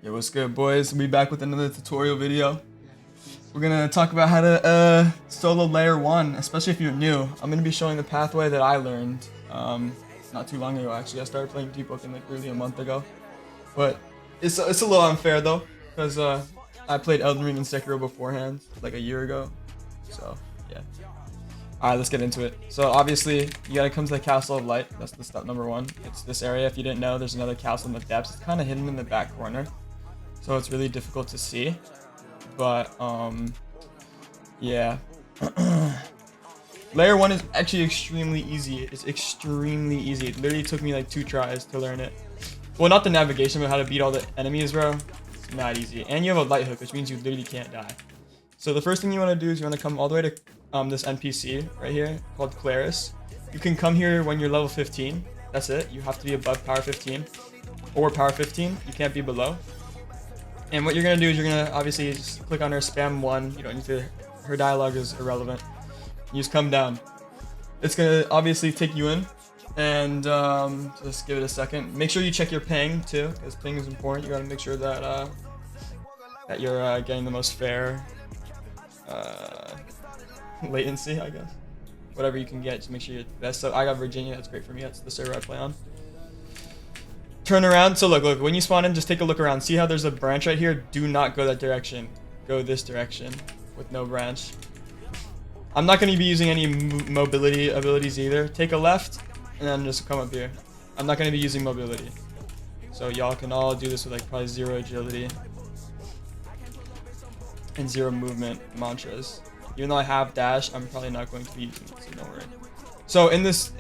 Yo, what's good, boys? We back with another tutorial video. We're gonna talk about how to solo layer 1, especially if you're new. I'm gonna be showing the pathway that I learned not too long ago. Actually, I started playing Deepwoken like really a month ago, but it's a little unfair though because I played Elden Ring and Sekiro beforehand, like a year ago. So yeah. All right, let's get into it. So obviously, you gotta come to the Castle of Light. That's the step number 1. It's this area. If you didn't know, there's another castle in the depths. It's kind of hidden in the back corner, so it's really difficult to see. But yeah. Layer 1 is actually extremely easy. It's extremely easy. It literally took me like 2 tries to learn it. Well, not the navigation, but how to beat all the enemies, bro. It's not easy. And you have a light hook, which means you literally can't die. So the first thing you want to do is you want to come all the way to this NPC right here called Klaris. You can come here when you're level 15. That's it. You have to be above power 15 or power 15. You can't be below. And what you're going to do is you're going to obviously just click on her, spam 1. You don't need to, her dialogue is irrelevant. You just come down. It's going to obviously take you in. And just give it a second. Make sure you check your ping too, because ping is important. You got to make sure that that you're getting the most fair latency, I guess. Whatever you can get, just make sure you're the best. So I got Virginia. That's great for me. That's the server I play on. Turn around. So look, when you spawn in, just take a look around. See how there's a branch right here? Do not go that direction. Go this direction with no branch. I'm not going to be using any mobility abilities either. Take a left and then just come up here. I'm not going to be using mobility. So y'all can all do this with like probably 0 agility and 0 movement mantras. Even though I have dash, I'm probably not going to be using it, so don't worry. So in this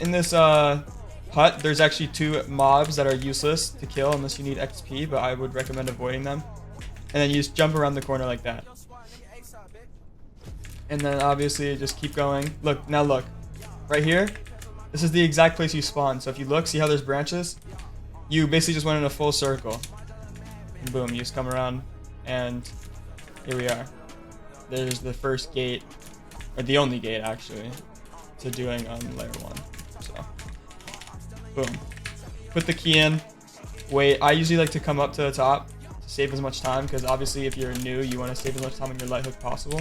hut, there's actually 2 mobs that are useless to kill unless you need XP, but I would recommend avoiding them. And then you just jump around the corner like that. And then obviously just keep going. Look, now look. Right here, this is the exact place you spawn. So if you look, see how there's branches? You basically just went in a full circle. And boom, you just come around and here we are. There's the first gate, or the only gate actually, to doing on layer 1. So, boom. Put the key in. Wait, I usually like to come up to the top to save as much time, because obviously if you're new, you want to save as much time on your light hook possible.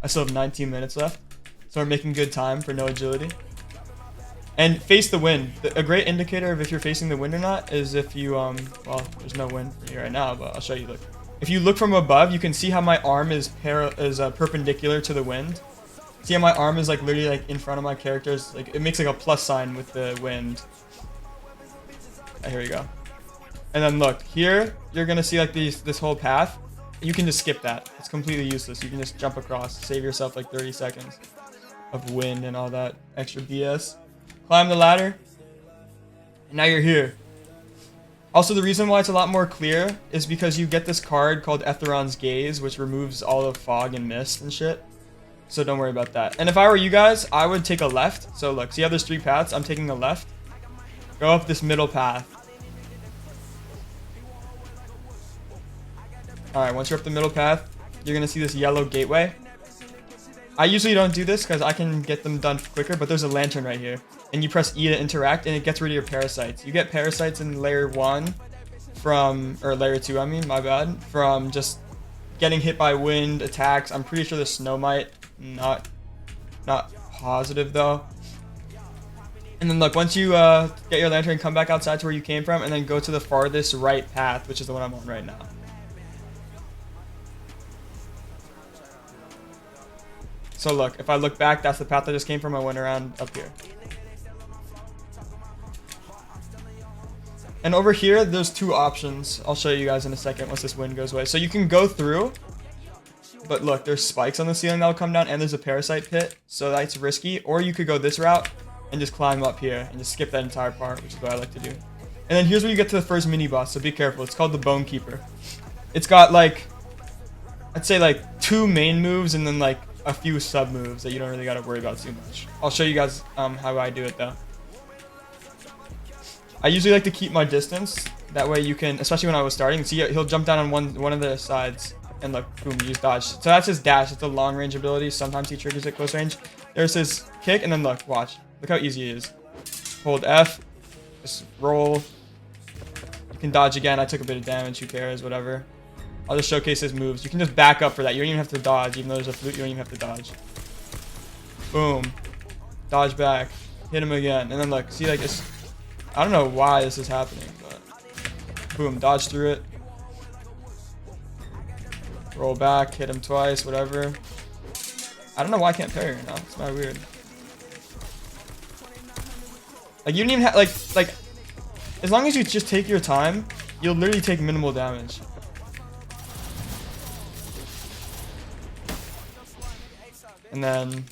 I still have 19 minutes left, so we're making good time for no agility. And face the wind. A great indicator of if you're facing the wind or not is if you, well, there's no wind for you right now, but I'll show you. Look. If you look from above, you can see how my arm is perpendicular to the wind. See how my arm is like literally like in front of my characters. Like it makes like a plus sign with the wind. Here we go. And then look here, you're gonna see like this whole path. You can just skip that. It's completely useless. You can just jump across, save yourself like 30 seconds of wind and all that extra BS. Climb the ladder. And now you're here. Also, the reason why it's a lot more clear is because you get this card called Ethirons Gaze, which removes all the fog and mist and shit. So don't worry about that. And if I were you guys, I would take a left. So look, see how there's 3 paths? I'm taking a left. Go up this middle path. Alright, once you're up the middle path, you're going to see this yellow gateway. I usually don't do this because I can get them done quicker, but there's a lantern right here. And you press E to interact, and it gets rid of your parasites. You get parasites in layer 1 from, or layer 2, I mean, my bad, from just getting hit by wind attacks. I'm pretty sure the snow mite, not positive though. And then look, once you get your lantern, come back outside to where you came from, and then go to the farthest right path, which is the one I'm on right now. So look, if I look back, that's the path I just came from. I went around up here. And over here, there's 2 options. I'll show you guys in a second once this wind goes away. So you can go through, but look, there's spikes on the ceiling that'll come down, and there's a parasite pit, so that's risky. Or you could go this route and just climb up here and just skip that entire part, which is what I like to do. And then here's where you get to the first mini boss, so be careful. It's called the Bonekeeper. It's got like, I'd say like 2 main moves and then like a few sub moves that you don't really got to worry about too much. I'll show you guys how I do it though. I usually like to keep my distance. That way you can, especially when I was starting, see he'll jump down on one of the sides and look, boom, use dodge. So that's his dash. It's a long range ability. Sometimes he triggers at close range. There's his kick, and then look, watch. Look how easy it is. Hold F, just roll. You can dodge again. I took a bit of damage. Who cares? Whatever. I'll just showcase his moves. You can just back up for that. You don't even have to dodge. Even though there's a flute, you don't even have to dodge. Boom. Dodge back. Hit him again. And then look, see, like, it's, I don't know why this is happening, but boom, dodge through it. Roll back, hit him twice, whatever. I don't know why I can't parry right now. It's kind of weird. Like, you don't even have, like, as long as you just take your time, you'll literally take minimal damage. And then,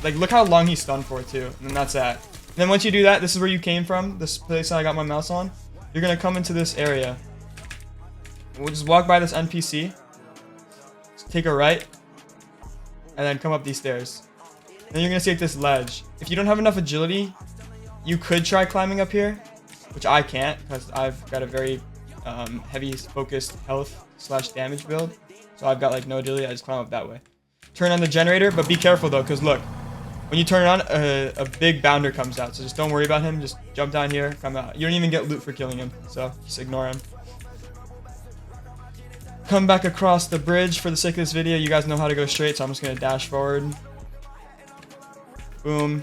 like look how long he's stunned for too. And then that's that. And then once you do that, this is where you came from. This place I got my mouse on. You're gonna come into this area. We'll just walk by this NPC. Just take a right, and then come up these stairs. Then you're gonna see like this ledge. If you don't have enough agility, you could try climbing up here, which I can't because I've got a very heavy focused health / damage build. So I've got like no agility. I just climb up that way. Turn on the generator, but be careful though, because look, when you turn it on, a big bounder comes out. So just don't worry about him. Just jump down here, come out. You don't even get loot for killing him, so just ignore him. Come back across the bridge for the sake of this video. You guys know how to go straight, so I'm just gonna dash forward. Boom.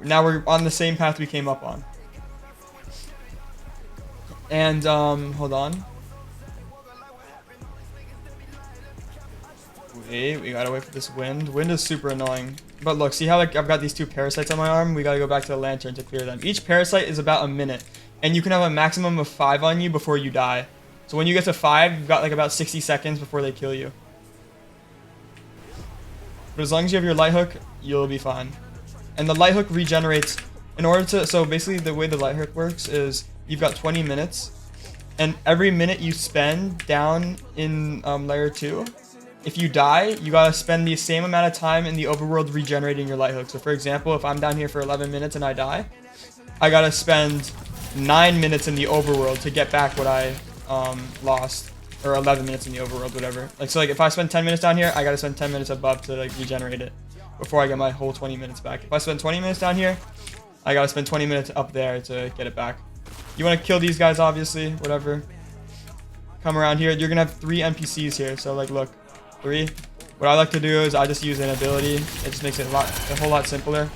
Now we're on the same path we came up on. And hold on. Wait, we gotta wait for this wind. Wind is super annoying. But look, see how like I've got these 2 parasites on my arm? We gotta go back to the lantern to clear them. Each parasite is about a minute. And you can have a maximum of 5 on you before you die. So when you get to 5, you've got like about 60 seconds before they kill you. But as long as you have your light hook, you'll be fine. And the light hook regenerates in order to, so basically the way the light hook works is you've got 20 minutes. And every minute you spend down in layer 2, if you die, you gotta spend the same amount of time in the overworld regenerating your light hook. So for example, if I'm down here for 11 minutes and I die, I gotta spend 9 minutes in the overworld to get back what I lost, or 11 minutes in the overworld, whatever. Like, so like if I spend 10 minutes down here, I gotta spend 10 minutes above to like regenerate it before I get my whole 20 minutes back. If I spend 20 minutes down here, I gotta spend 20 minutes up there to get it back. You want to kill these guys, obviously, whatever. Come around here. You're gonna have 3 NPCs here, so like look, 3. What I like to do is I just use an ability. It just makes it a whole lot simpler.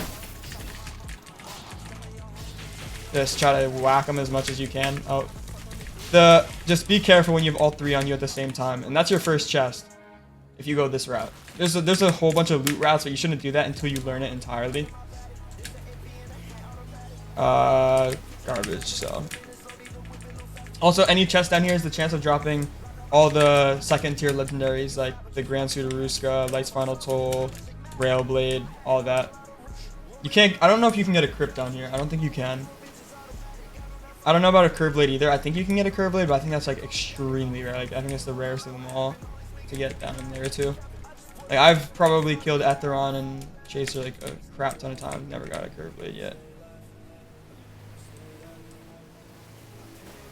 Just try to whack them as much as you can. Oh, just be careful when you have all 3 on you at the same time, and that's your first chest. If you go this route, there's a whole bunch of loot routes, but you shouldn't do that until you learn it entirely. Garbage. So also, any chest down here is the chance of dropping all the 2nd tier legendaries like the Grand Sudaruska, Light's Final Toll, Railblade, all that. You can't. I don't know if you can get a crypt down here. I don't think you can. I don't know about a curve blade either. I think you can get a curve blade, but I think that's like extremely rare. Like I think it's the rarest of them all to get down in there too. Like I've probably killed Etheron and Chaser like a crap ton of times. Never got a curve blade yet.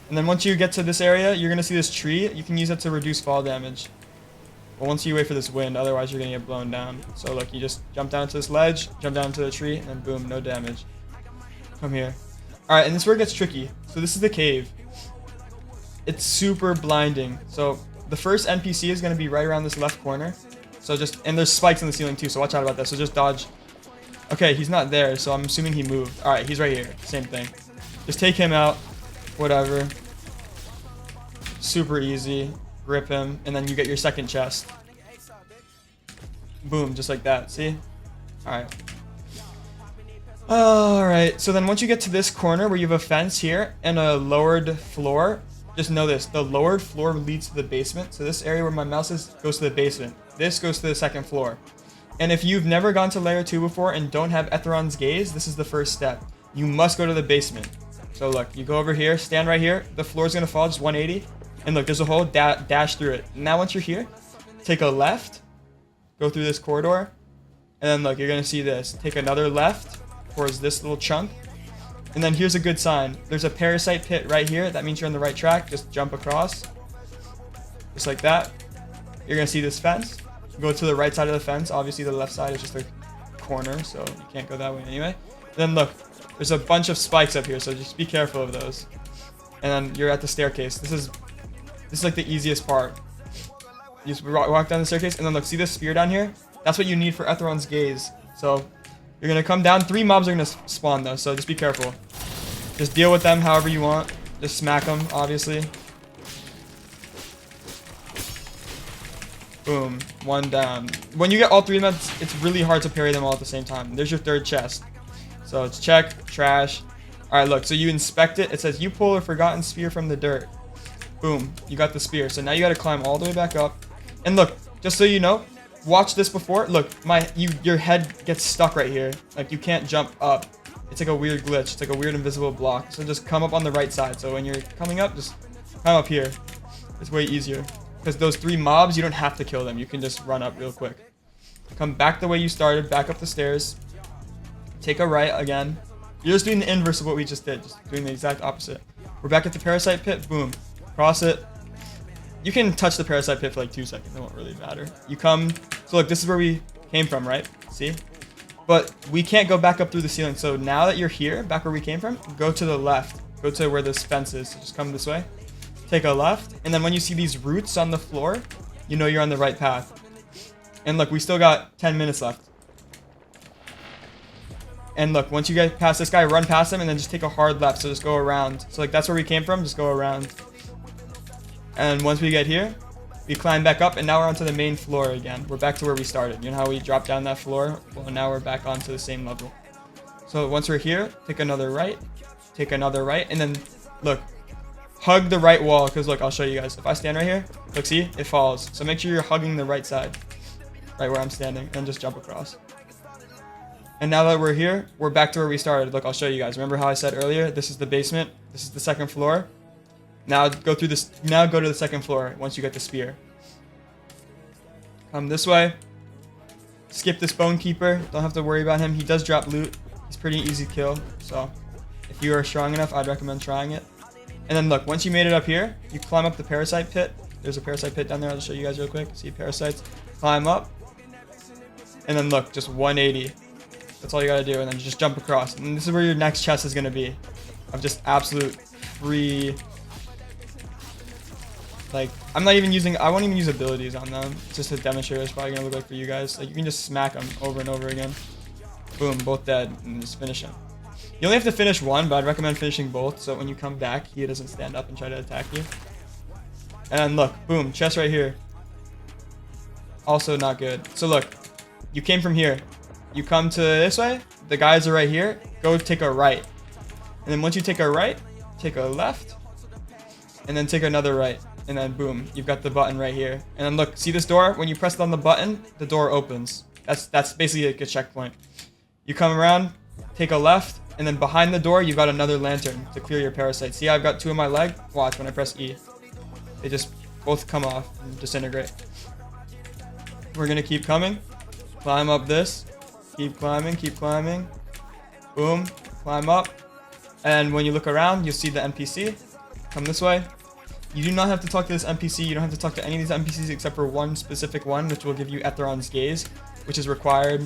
And then once you get to this area, you're gonna see this tree. You can use it to reduce fall damage. But once you wait for this wind, otherwise you're gonna get blown down. So look, you just jump down to this ledge, jump down to the tree, and boom, no damage. Come here. Alright, and this is where it gets tricky. So this is the cave. It's super blinding. So the first NPC is going to be right around this left corner. So just, and there's spikes in the ceiling too, so watch out about that. So just dodge. Okay, he's not there, so I'm assuming he moved. Alright, he's right here. Same thing. Just take him out. Whatever. Super easy. Grip him, and then you get your 2nd chest. Boom, just like that. See? Alright. Alright, so then once you get to this corner where you have a fence here and a lowered floor, just know this, the lowered floor leads to the basement. So this area where my mouse is goes to the basement. This goes to the 2nd floor. And if you've never gone to layer 2 before and don't have Ethirons Gaze, this is the first step. You must go to the basement. So look, you go over here, stand right here, the floor's gonna fall just 180. And look, there's a hole, dash through it. Now once you're here, take a left, go through this corridor, and then look, you're gonna see this. Take another left towards this little chunk, and then here's a good sign. There's a parasite pit right here. That means you're on the right track. Just jump across, just like that. You're gonna see this fence. Go to the right side of the fence. Obviously the left side is just a corner, so you can't go that way anyway. Then look, there's a bunch of spikes up here, so just be careful of those. and then you're at the staircase. This is like the easiest part. You just walk down the staircase, and then look, see this spear down here? That's what you need for Ethirons Gaze. So you're gonna come down. 3 mobs are gonna spawn though, so just be careful. Just deal with them however you want. Just smack them, obviously. Boom, 1 down. When you get all 3 of them, it's really hard to parry them all at the same time. There's your 3rd chest. So it's check, trash. All right, look, so you inspect it. It says you pull a forgotten spear from the dirt. Boom, you got the spear. So now you got to climb all the way back up. And look, just so you know, watch this before. Look, your head gets stuck right here. Like you can't jump up. It's like a weird glitch. It's like a weird invisible block. So just come up on the right side. So when you're coming up, just come up here. It's way easier. Because those 3 mobs, you don't have to kill them. You can just run up real quick. Come back the way you started, back up the stairs. Take a right again. You're just doing the inverse of what we just did. Just doing the exact opposite. We're back at the parasite pit. Boom. Cross it. You can touch the parasite pit for like 2 seconds. It won't really matter. You come. So look, this is where we came from, right? See? But we can't go back up through the ceiling. So now that you're here, back where we came from, go to the left. Go to where this fence is. So just come this way. Take a left, and then when you see these roots on the floor, you know you're on the right path. And look, we still got 10 minutes left. And look, once you get past this guy, run past him, and then just take a hard left, so just go around. So like, that's where we came from, just go around. And once we get here, we climb back up, and now we're onto the main floor again. We're back to where we started. You know how we dropped down that floor? Well, now we're back onto the same level. So once we're here, take another right, and then look. Hug the right wall, because look, I'll show you guys. If I stand right here, look, see? It falls. So make sure you're hugging the right side. Right where I'm standing. And just jump across. And now that we're here, we're back to where we started. Look, I'll show you guys. Remember how I said earlier, this is the basement. This is the 2nd floor. Now go through this. Now go to the 2nd floor once you get the spear. Come this way. Skip this Bonekeeper. Don't have to worry about him. He does drop loot. He's pretty easy kill. So if you are strong enough, I'd recommend trying it. And then look, once you made it up here, you climb up the parasite pit. There's a parasite pit down there. I'll just show you guys real quick. See parasites. Climb up. And then look, just 180. That's all you gotta do. And then just jump across. And this is where your next chest is gonna be. Of just absolute free. Like, I won't even use abilities on them. Just to demonstrate what it's probably gonna look like for you guys. Like, you can just smack them over and over again. Boom, both dead. And just finish them. You only have to finish one, but I'd recommend finishing both, so when you come back, he doesn't stand up and try to attack you. And then look, boom, chest right here. Also not good. So look, you came from here. You come to this way, the guys are right here, go take a right. And then once you take a right, take a left, and then take another right. And then boom, you've got the button right here. And then look, see this door? When you press on the button, the door opens. That's basically like a checkpoint. You come around, take a left, and then behind the door, you've got another lantern to clear your parasites. See, I've got 2 in my leg. Watch, when I press E, they just both come off and disintegrate. We're going to keep coming. Climb up this. Keep climbing, keep climbing. Boom, climb up. And when you look around, you'll see the NPC. Come this way. You do not have to talk to this NPC. You don't have to talk to any of these NPCs except for one specific one, which will give you Ethirons Gaze, which is required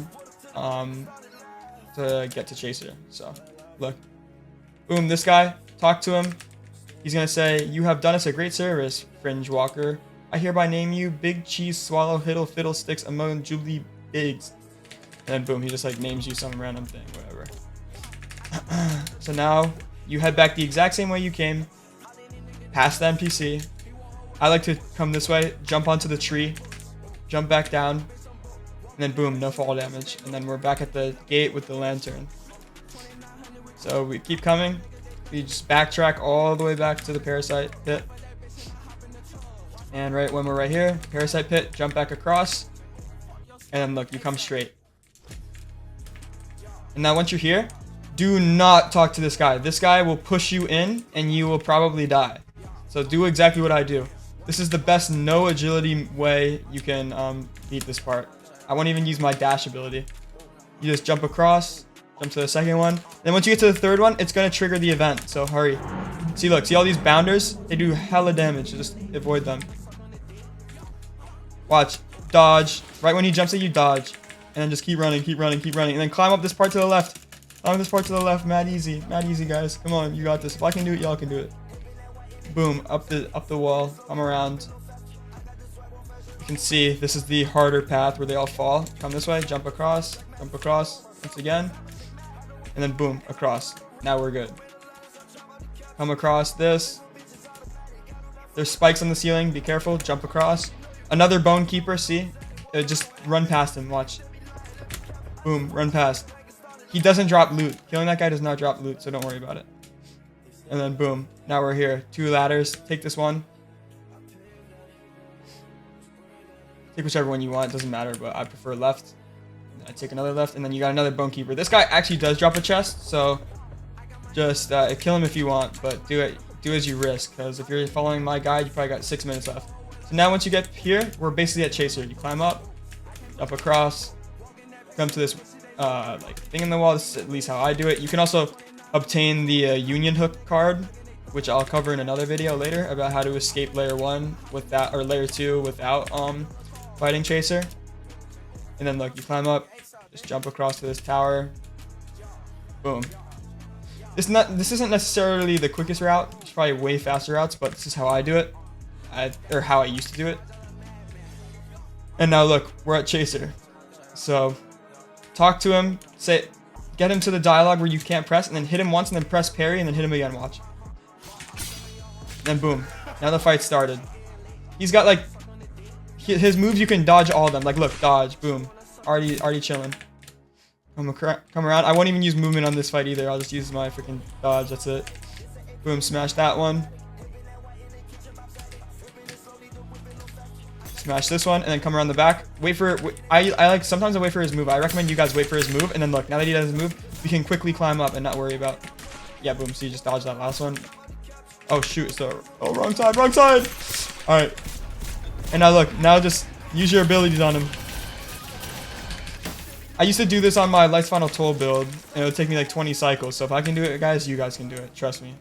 to get to Chaser. So, look. Boom, this guy. Talk to him. He's going to say, "You have done us a great service, Fringe Walker. I hereby name you Big Cheese Swallow Hiddle Fiddlesticks among Jubilee Bigs." And then boom, he just like names you some random thing, whatever. So now you head back the exact same way you came, past the NPC. I like to come this way, jump onto the tree, jump back down, and then boom, no fall damage. And then we're back at the gate with the lantern. So we keep coming. We just backtrack all the way back to the parasite pit. And right when we're right here, parasite pit, jump back across. And then look, you come straight. And now once you're here, do not talk to this guy. This guy will push you in and you will probably die. So do exactly what I do. This is the best no agility way you can beat this part. I won't even use my dash ability. You just jump across, jump to the second one. Then once you get to the third one, it's going to trigger the event. So hurry. See, look, see all these bounders? They do hella damage. Just avoid them. Watch. Dodge. Right when he jumps at you, dodge. And then just keep running, keep running, keep running. And then climb up this part to the left. Climb this part to the left. Mad easy. Mad easy, guys. Come on, you got this. If I can do it, y'all can do it. boom, up the wall, come around. You can see this is the harder path where they all fall. Come this way, jump across once again, and then boom, across. Now we're good. Come across this. There's spikes on the ceiling, be careful, jump across. Another Bonekeeper, see? Just run past him, watch. Boom, run past. He doesn't drop loot. Killing that guy does not drop loot, so don't worry about it. And then boom, now we're here. 2 ladders, take this one. Take whichever one you want, it doesn't matter, but I prefer left. I take another left, and then you got another Bonekeeper. This guy actually does drop a chest, so just kill him if you want, but do as you risk, because if you're following my guide, you probably got 6 minutes left. So now once you get here, we're basically at Chaser. You climb up across, come to this like thing in the wall. This is at least how I do it. You can also obtain the Union Hook card, which I'll cover in another video later about how to escape layer 1 with that, or layer 2 without fighting Chaser. And then look, you climb up, just jump across to this tower. Boom. This isn't necessarily the quickest route. There's probably way faster routes, but this is how I do it, or how I used to do it. And now look, we're at Chaser. So talk to him, get him to the dialogue where you can't press, and then hit him once, and then press parry, and then hit him again. Watch. And then boom. Now the fight started. He's got like his moves. You can dodge all of them. Like look, dodge, boom. Already chilling. Come around. I won't even use movement on this fight either. I'll just use my freaking dodge. That's it. Boom, smash that one. Smash this one, and then come around the back. Wait for. I like sometimes I wait for his move. I recommend you guys wait for his move, and then look. Now that he does his move, we can quickly climb up and not worry about. Yeah, boom. So you just dodge that last one. Oh shoot! So wrong side, wrong side. All right. And now look. Now just use your abilities on him. I used to do this on my Life's Final Toll build, and it would take me like 20 cycles. So if I can do it, guys, you guys can do it. Trust me.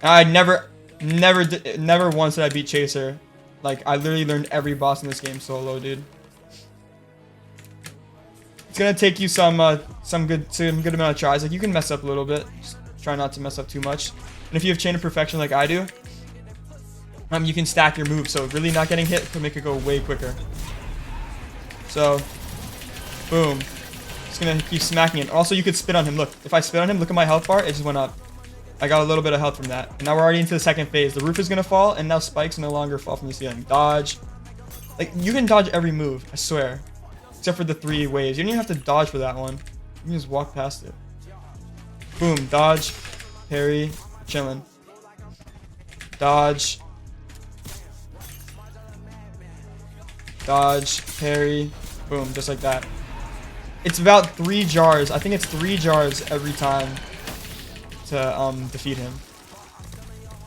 I never once did I beat Chaser. Like, I literally learned every boss in this game solo, dude. It's gonna take you some good amount of tries. Like, you can mess up a little bit. Just try not to mess up too much. And if you have Chain of Perfection like I do, you can stack your moves. So really not getting hit could make it go way quicker. So. Boom. Just gonna keep smacking it. Also, you could spit on him. Look, if I spit on him, look at my health bar. It just went up. I got a little bit of health from that. And now we're already into the second phase. The roof is gonna fall, and now spikes no longer fall from the ceiling. Dodge. Like, you can dodge every move, I swear. Except for the 3 waves. You don't even have to dodge for that one. You can just walk past it. Boom. Dodge. Parry. Chilling. Dodge. Dodge. Parry. Boom. Just like that. It's about 3 jars. I think it's 3 jars every time to defeat him.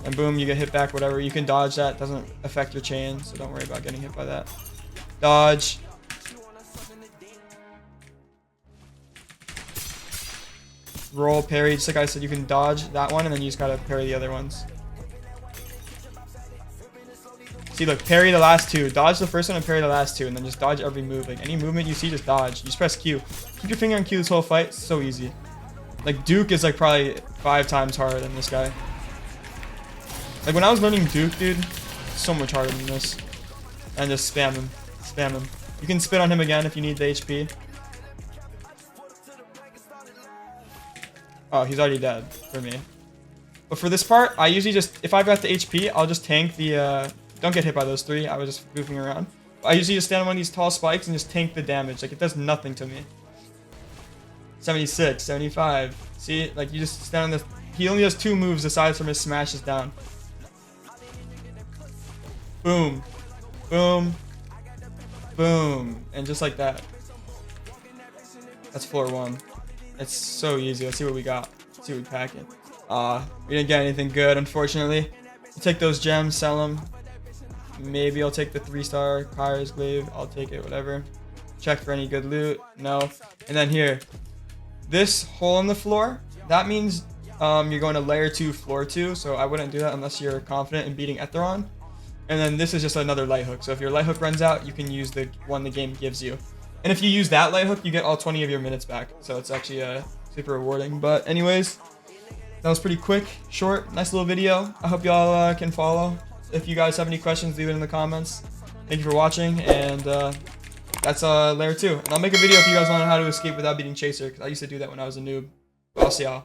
And boom, you get hit back, whatever. You can dodge that. Doesn't affect your chain, so don't worry about getting hit by that. Dodge. Roll, parry. Just like I said, you can dodge that one, and then you just gotta parry the other ones. See, look, parry the last 2. Dodge the first one and parry the last 2, and then just dodge every move. Like, any movement you see, just dodge. You just press Q. Keep your finger on Q this whole fight. It's so easy. Like, Duke is, like, probably 5 times harder than this guy. Like, when I was learning Duke, dude, so much harder than this. And just spam him. Spam him. You can spit on him again if you need the HP. Oh, he's already dead for me. But for this part, I usually just, if I've got the HP, I'll just tank the, don't get hit by those 3. I was just goofing around. I usually just stand on one of these tall spikes and just tank the damage. Like, it does nothing to me. 76, 75. See? Like, you just stand on this. He only has 2 moves aside from his smashes down. Boom. Boom. Boom. And just like that. That's floor 1. It's so easy. Let's see what we got. Let's see what we pack it. We didn't get anything good, unfortunately. We'll take those gems, sell them. Maybe I'll take the 3-star Ethirons Gaze. I'll take it, whatever. Check for any good loot. No. And then here. This hole in the floor, that means you're going to layer 2, floor 2. So I wouldn't do that unless you're confident in beating Etheron. And then this is just another light hook. So if your light hook runs out, you can use the one the game gives you. And if you use that light hook, you get all 20 of your minutes back. So it's actually super rewarding. But anyways, That was pretty quick, short, nice little video. I hope y'all can follow. If you guys have any questions, leave it in the comments. Thank you for watching, and that's layer 2. And I'll make a video if you guys want to know how to escape without beating Chaser, because I used to do that when I was a noob. But I'll see y'all.